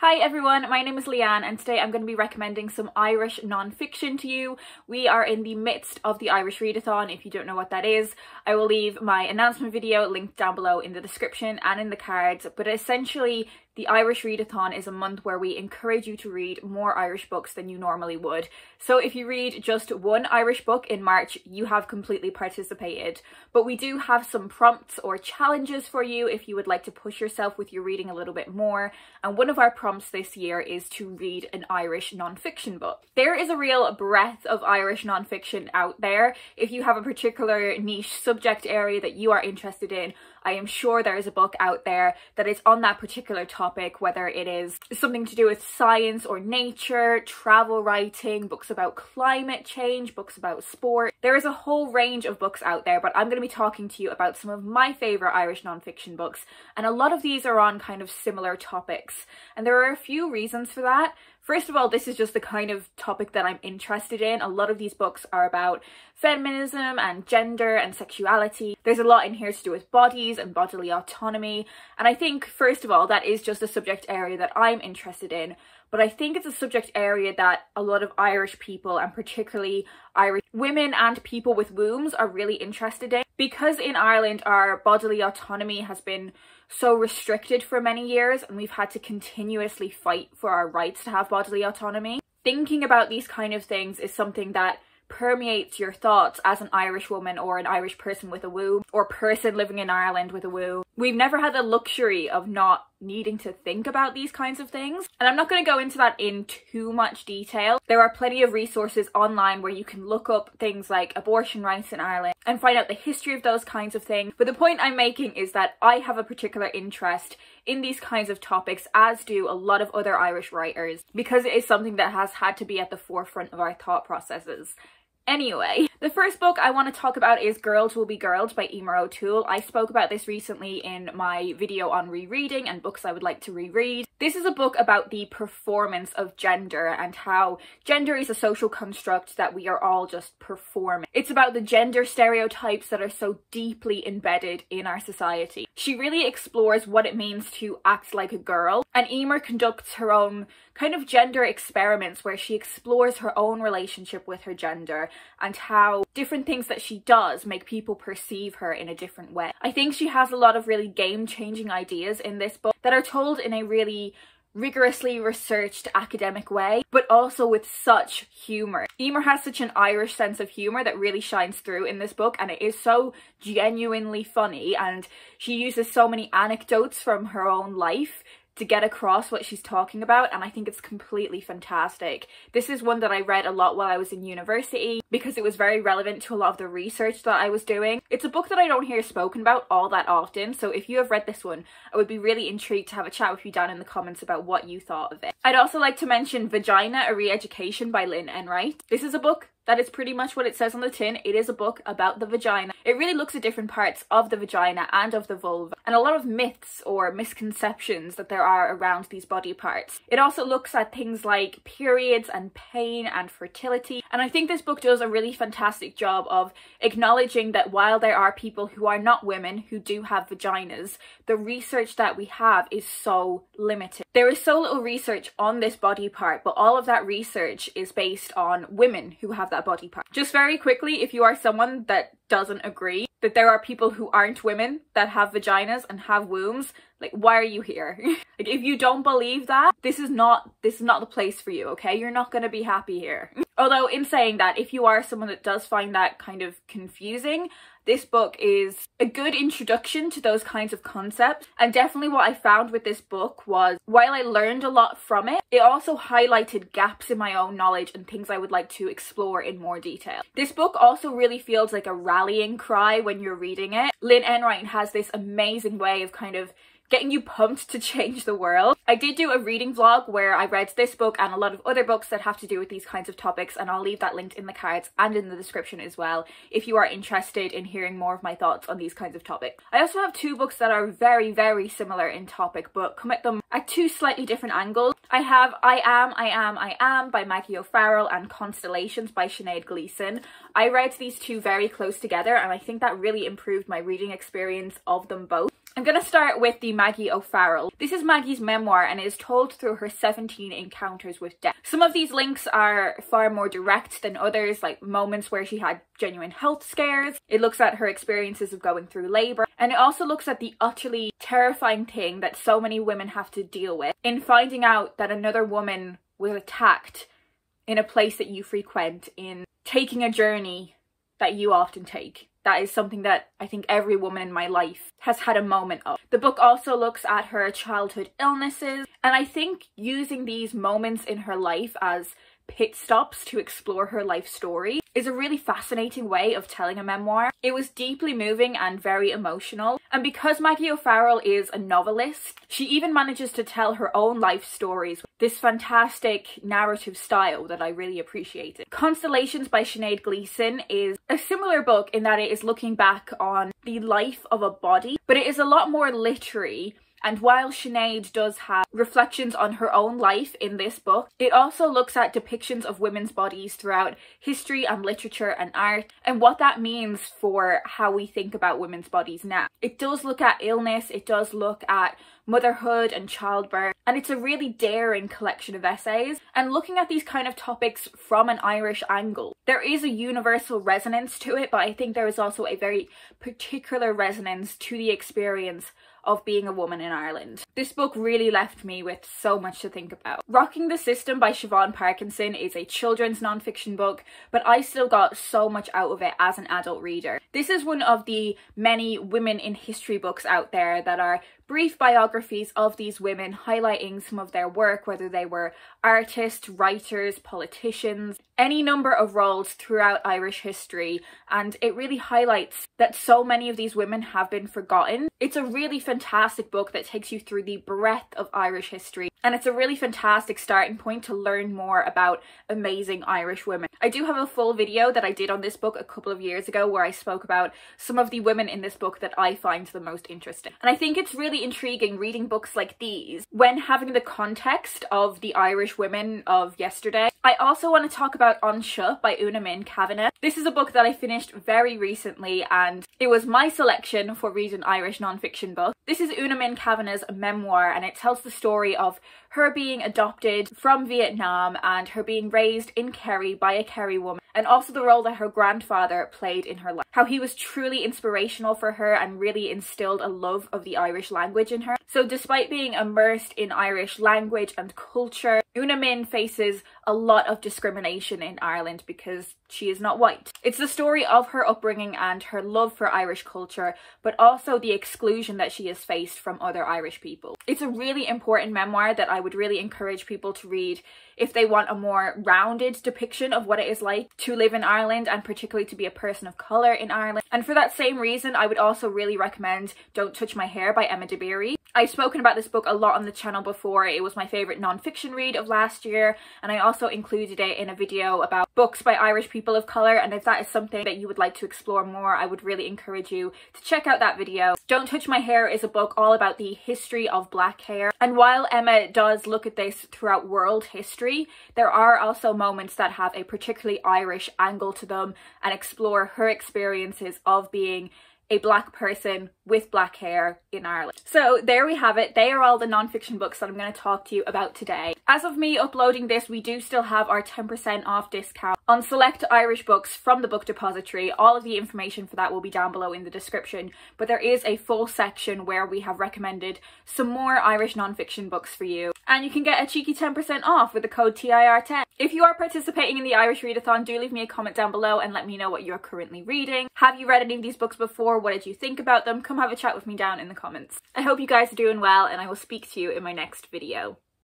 Hi everyone, my name is Leanne and today I'm going to be recommending some Irish non-fiction to you. We are in the midst of the Irish Readathon. If you don't know what that is, I will leave my announcement video linked down below in the description and in the cards, but essentially the Irish Readathon is a month where we encourage you to read more Irish books than you normally would. So if you read just one Irish book in March, you have completely participated. But we do have some prompts or challenges for you if you would like to push yourself with your reading a little bit more. And one of our prompts this year is to read an Irish non-fiction book. There is a real breadth of Irish non-fiction out there. If you have a particular niche subject area that you are interested in, I am sure there is a book out there that is on that particular topic, whether it is something to do with science or nature, travel writing, books about climate change, books about sport. There is a whole range of books out there, but I'm going to be talking to you about some of my favourite Irish non-fiction books, and a lot of these are on kind of similar topics, and there are a few reasons for that. First of all, this is just the kind of topic that I'm interested in. A lot of these books are about feminism and gender and sexuality. There's a lot in here to do with bodies and bodily autonomy. And I think, first of all, that is just a subject area that I'm interested in. But I think it's a subject area that a lot of Irish people, and particularly Irish women and people with wombs, are really interested in. Because in Ireland, our bodily autonomy has been so restricted for many years, and we've had to continuously fight for our rights to have bodily autonomy. Thinking about these kind of things is something that permeates your thoughts as an Irish woman or an Irish person with a womb, or person living in Ireland with a womb. We've never had the luxury of not needing to think about these kinds of things, and I'm not going to go into that in too much detail. There are plenty of resources online where you can look up things like abortion rights in Ireland and find out the history of those kinds of things. But the point I'm making is that I have a particular interest in these kinds of topics, as do a lot of other Irish writers, because it is something that has had to be at the forefront of our thought processes. Anyway, the first book I want to talk about is Girls Will Be Girls by Emer O'Toole. I spoke about this recently in my video on rereading and books I would like to reread. This is a book about the performance of gender and how gender is a social construct that we are all just performing. It's about the gender stereotypes that are so deeply embedded in our society. She really explores what it means to act like a girl, and Emer conducts her own kind of gender experiments where she explores her own relationship with her gender and how different things that she does make people perceive her in a different way. I think she has a lot of really game-changing ideas in this book that are told in a really rigorously researched academic way, but also with such humour. Emer has such an Irish sense of humour that really shines through in this book, and it is so genuinely funny, and she uses so many anecdotes from her own life to get across what she's talking about, and I think it's completely fantastic. This is one that I read a lot while I was in university because it was very relevant to a lot of the research that I was doing. It's a book that I don't hear spoken about all that often, so if you have read this one, I would be really intrigued to have a chat with you down in the comments about what you thought of it. I'd also like to mention Vagina A Reeducation by Leanne. This is a book that is pretty much what it says on the tin. It is a book about the vagina. It really looks at different parts of the vagina and of the vulva, and a lot of myths or misconceptions that there are around these body parts. It also looks at things like periods and pain and fertility, and I think this book does a really fantastic job of acknowledging that while there are people who are not women who do have vaginas, the research that we have is so limited. There is so little research on this body part, but all of that research is based on women who have that body part. Just very quickly, if you are someone that doesn't agree that there are people who aren't women that have vaginas and have wombs, like, why are you here? Like, if you don't believe that, this is not the place for you, okay? You're not gonna be happy here. Although, in saying that, if you are someone that does find that kind of confusing, this book is a good introduction to those kinds of concepts. And definitely what I found with this book was, while I learned a lot from it, it also highlighted gaps in my own knowledge and things I would like to explore in more detail. This book also really feels like a rallying cry when you're reading it. Leanne has this amazing way of kind of getting you pumped to change the world. I did do a reading vlog where I read this book and a lot of other books that have to do with these kinds of topics, and I'll leave that linked in the cards and in the description as well if you are interested in hearing more of my thoughts on these kinds of topics. I also have two books that are very, very similar in topic but come at them at two slightly different angles. I have I Am by Maggie O'Farrell and Constellations by Sinead Gleeson. I read these two very close together, and I think that really improved my reading experience of them both. I'm going to start with the Maggie O'Farrell. This is Maggie's memoir and it is told through her 17 encounters with death. Some of these links are far more direct than others, like moments where she had genuine health scares. It looks at her experiences of going through labour, and it also looks at the utterly terrifying thing that so many women have to deal with in finding out that another woman was attacked in a place that you frequent, in taking a journey that you often take. That is something that I think every woman in my life has had a moment of. The book also looks at her childhood illnesses, and I think using these moments in her life as pit stops to explore her life story is a really fascinating way of telling a memoir. It was deeply moving and very emotional, and because Maggie O'Farrell is a novelist, she even manages to tell her own life stories with this fantastic narrative style that I really appreciated. Constellations by Sinead Gleeson is a similar book in that it is looking back on the life of a body, but it is a lot more literary. And while Sinead does have reflections on her own life in this book, it also looks at depictions of women's bodies throughout history and literature and art, and what that means for how we think about women's bodies now. It does look at illness, it does look at motherhood and childbirth, and it's a really daring collection of essays. And looking at these kind of topics from an Irish angle, there is a universal resonance to it, but I think there is also a very particular resonance to the experience of being a woman in Ireland. This book really left me with so much to think about. Rocking the System by Siobhan Parkinson is a children's non-fiction book, but I still got so much out of it as an adult reader. This is one of the many women in history books out there that are brief biographies of these women, highlighting some of their work, whether they were artists, writers, politicians, any number of roles throughout Irish history, and it really highlights that so many of these women have been forgotten. It's a really fantastic book that takes you through the breadth of Irish history, and it's a really fantastic starting point to learn more about amazing Irish women. I do have a full video that I did on this book a couple of years ago where I spoke about some of the women in this book that I find the most interesting. And I think it's really intriguing reading books like these when having the context of the Irish women of yesterday. I also want to talk about Onshore by Una-minh. This is a book that I finished very recently, and it was my selection for Read an Irish non-fiction book. This is Una-minh memoir, and it tells the story of her being adopted from Vietnam and her being raised in Kerry by a Kerry woman, and also the role that her grandfather played in her life. How he was truly inspirational for her and really instilled a love of the Irish language in her. So despite being immersed in Irish language and culture, Una-minh faces a lot of discrimination in Ireland because she is not white. It's the story of her upbringing and her love for Irish culture, but also the exclusion that she has faced from other Irish people. It's a really important memoir that I would really encourage people to read if they want a more rounded depiction of what it is like to live in Ireland, and particularly to be a person of colour in Ireland. And for that same reason, I would also really recommend Don't Touch My Hair by Emma Dabiri. I've spoken about this book a lot on the channel before. It was my favourite non-fiction read of last year, and I also included it in a video about books by Irish people of colour, and if that is something that you would like to explore more, I would really encourage you to check out that video. Don't Touch My Hair is a book all about the history of black hair, and while Emma does look at this throughout world history, there are also moments that have a particularly Irish angle to them and explore her experiences of being a black person with black hair in Ireland. So there we have it. They are all the non-fiction books that I'm going to talk to you about today. As of me uploading this, we do still have our 10% off discount on select Irish books from the Book Depository. All of the information for that will be down below in the description, but there is a full section where we have recommended some more Irish non-fiction books for you, and you can get a cheeky 10% off with the code TIR10. If you are participating in the Irish Readathon, do leave me a comment down below and let me know what you're currently reading. Have you read any of these books before? What did you think about them? Come have a chat with me down in the comments. I hope you guys are doing well, and I will speak to you in my next video.